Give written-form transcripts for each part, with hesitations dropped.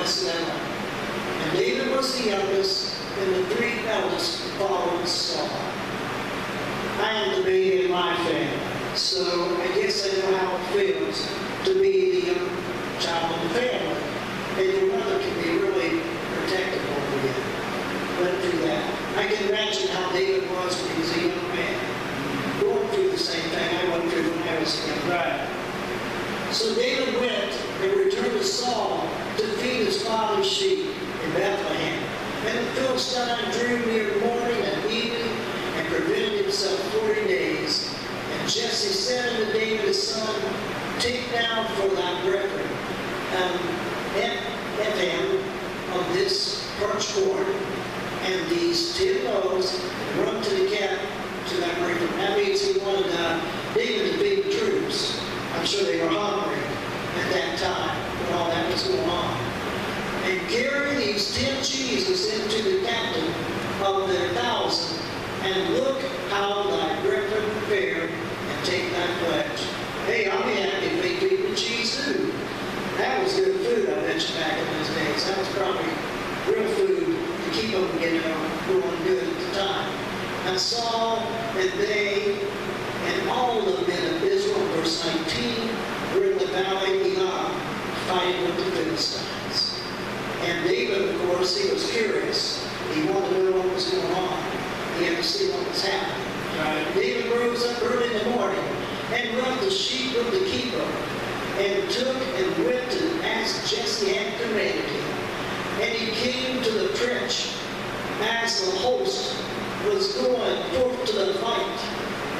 verse 11. And David was the youngest, and the three eldest followed Saul. I am the baby in my family, so I guess I know how it feels to be the young child of the family. And your mother can be really protective over you. Went through that. I can imagine how David was when he was a young man, going through the same thing I went through when I was young. Right. So David went and returned to Saul to feed his father's sheep in Bethlehem. And the Philistine drew near morning and evening and prevented himself 40 days. And Jesse said unto David his son, take down for thy brethren Ephraim of this parched corn and these 10 loaves, and run to the camp to thy brethren. That means he wanted David to feed the troops. I'm sure they were hungry at that time when all that was going on. And carry these 10 cheeses into the captain of their 1,000, and look how thy brethren fare, and take thy pledge. Hey, I'll be happy if they feed me cheese too. That was good food, I bet you, back in those days. That was probably real food to keep them, going good at the time. And Saul and they and all the men of Israel, verse 19, were in the valley of Elah, fighting with the Philistines. And David, of course, he was curious. He wanted to know what was going on. He had to see what was happening. Right. David rose up early in the morning and left the sheep of the keeper, and took and went as Jesse had commanded him. And he came to the trench as the host was going forth to the fight,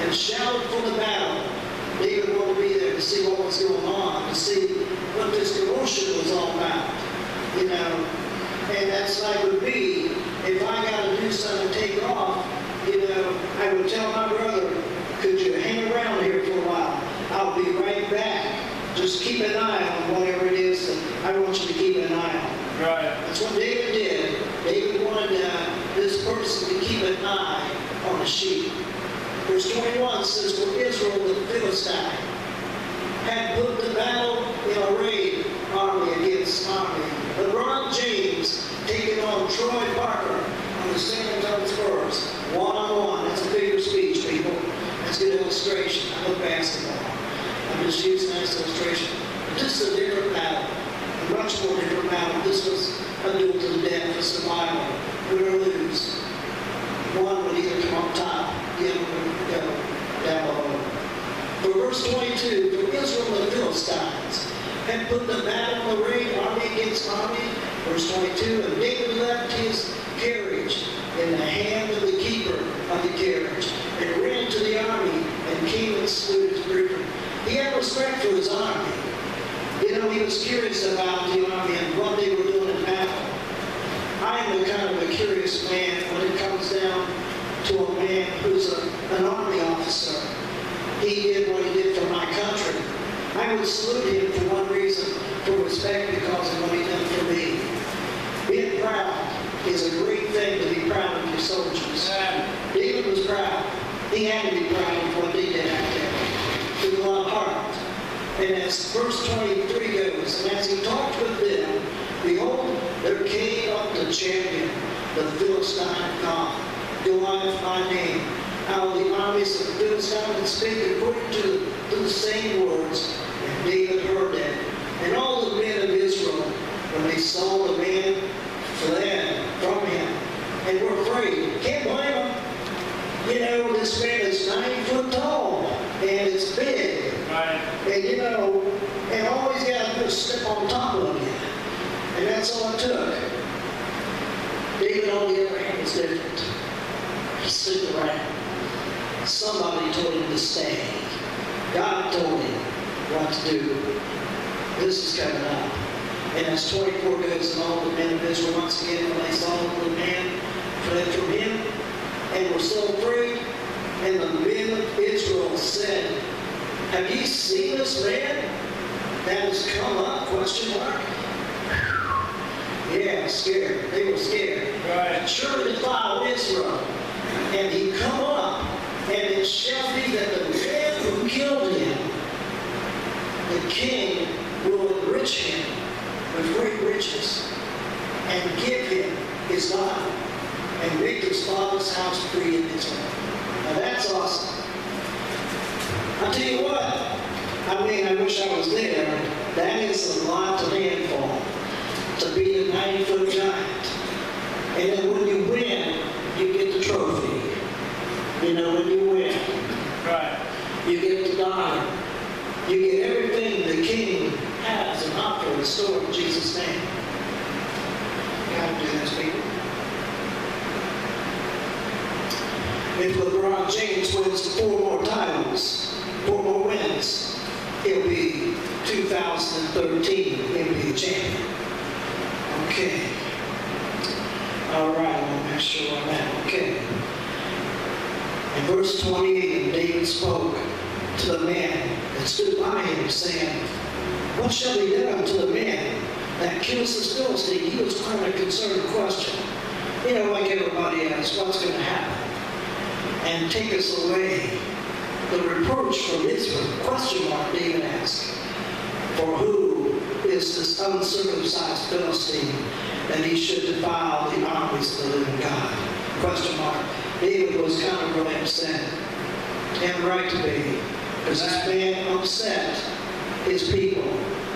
and shouted for the battle. David wanted to be there to see what was going on, to see what this commotion was all about. And that's like it would be if I got to do something, take off, I would tell my brother, could you hang around here for a while? I'll be right back. Just keep an eye on whatever it is that I want you to keep an eye on. Right. That's what David did. David wanted this person to keep an eye on the sheep. Verse 21 says, for Israel the Philistine had put the battle in array, army against army. LeBron James taking on Troy Parker on the San Antonio Spurs, one-on-one. That's a figure of speech, people. That's a good illustration. I love basketball. I'm just using that as an illustration. But this is a different battle. A much more different battle. This was a duel to the death for survival. Win or lose. One would either come up top, the other would go down below. For verse 22, for Israel the Philistines had put the battle array, army against army. Verse 22, and David left his carriage in the hand of the keeper of the carriage, and ran to the army, and came and slew his brethren. He had respect for his army. He was curious about the army and what they were doing in battle. I am a kind of a curious man when it comes down to a man who's an army officer. He did what he did for my country. I would salute him for one reason, for respect, because of what he done for me. Being proud is a great thing, to be proud of your soldiers. David was proud. He had to be proud of what they did out there. To a lot of heart. And as verse 23 goes, and as he talked with them, behold, there came up the champion, the Philistine God, Goliath by name, out of the armies of the Philistines, and spake according to the same words. And David heard that. And all the men of Israel, when they saw the man, fled from him, and were afraid. Can't blame them. This man is 9 foot tall, and it's big. Right. And and all he's got to do is step on top of you. And that's all it took. David, on the other hand, was different. He stood around. Somebody told him to stay. God told him what to do. This is coming up. And as 24 goes, and all the men of Israel once again, when they saw the man, fled from him, and were so afraid. And the men of Israel said, have ye seen this man that has come up? Question mark. Yeah, scared. They were scared. Right. Surely defile Israel. And he come up, and it shall be that the man who killed him, the king will enrich him, with great riches, and give him his daughter, and make his father's house free in Israel. Now that's awesome. I'll tell you what, I wish I was there. That is a lot to handful, to be a 90-foot giant. And then when you win, you get the trophy. When you win, Right. you get the daughter. You get everything the king has and offer and store in Jesus' name. God do this, people. If LeBron James wins 4 more titles, 4 more wins, he'll be 2013 NBA champion. Okay. All right, I'll make sure on that. Okay. In verse 28, and David spoke to the man that stood by him, saying, "What shall be done to the man that kills this Philistine?" He was quite a concerned question. Like everybody else, what's going to happen? And take us away the reproach from Israel, question mark, David asked. For who is this uncircumcised Philistine that he should defile the armies of the living God? Question mark. David was kind of really upset, and right to be, because this man upset his people,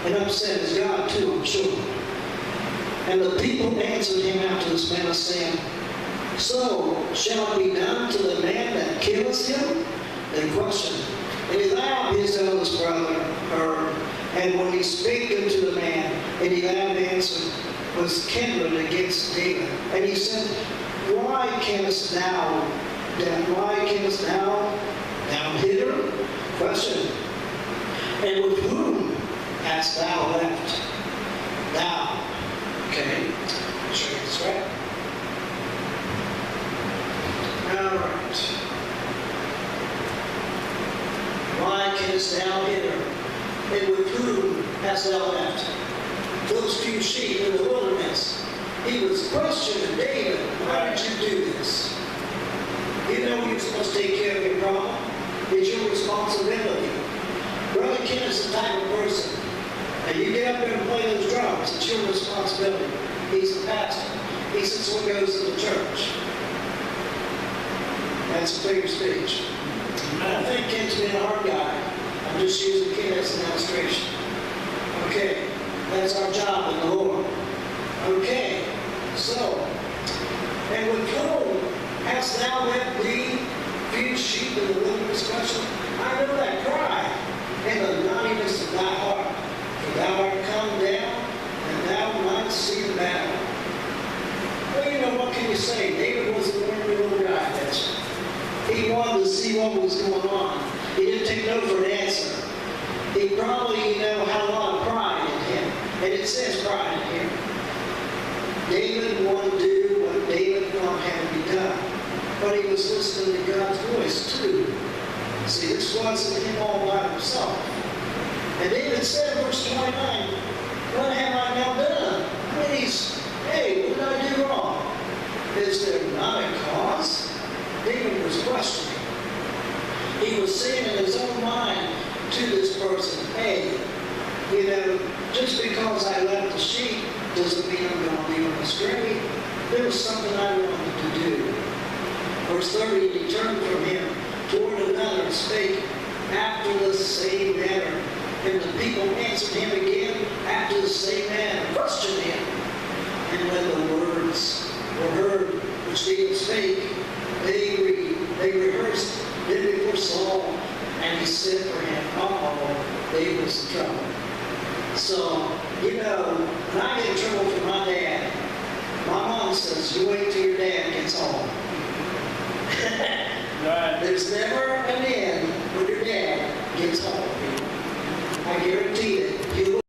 and upset his God too, I'm sure. And the people answered him after this manner, saying, "So shall it be done to the man that kills him?" They questioned. And Eliab, his eldest brother, heard, and when he spake unto the man, and Eliab answered, was kindled against David. And he said, Why camest thou down hither? Question. And with whom hast thou left? Thou. Okay. Show you this right. All right. Why camest thou hither? And with whom hast thou left? Those few sheep in the wilderness. He was questioning David, why did you do this? You're supposed to take care of your problem. It's your responsibility. Brother Ken is the type of person, and you get up there and play those drums, it's your responsibility. He's the pastor. He says what goes in the church. That's a bigger speech. I don't think Ken's been a hard guy. I'm just using Ken as an illustration. Okay, that's our job in the Lord. Okay, so, and with whom hast thou left thee few sheep in the wilderness? Question. I know that cry in the naughtiness of thy heart, for thou art come down, and thou mightst see the battle. Well, what can you say? David was a ordinary little guy, that's it. He wanted to see what was going on. He didn't take no for an answer. He probably, had a lot of pride in him, and it says pride in him. David wanted to do what David thought had to be done. But he was listening to God's voice too. See, this wasn't him all by himself. And David said in verse 29, what have I now done? Hey, what did I do wrong? Is there not a cause? David was questioning. He was saying in his own mind to this person, hey, just because I left the sheep doesn't mean I'm going to leave them astray. There was something I wanted to do. Verse 30, he turned from him toward another and spake after the same manner. And the people answered him again after the same manner, questioned him. And when the words were heard which David spake, they rehearsed them before Saul, and he said for him, David's in trouble. So, when I get in trouble from my dad, my mom says, you wait till your dad gets home. Right. There's never an end when your dad gets home. I guarantee it.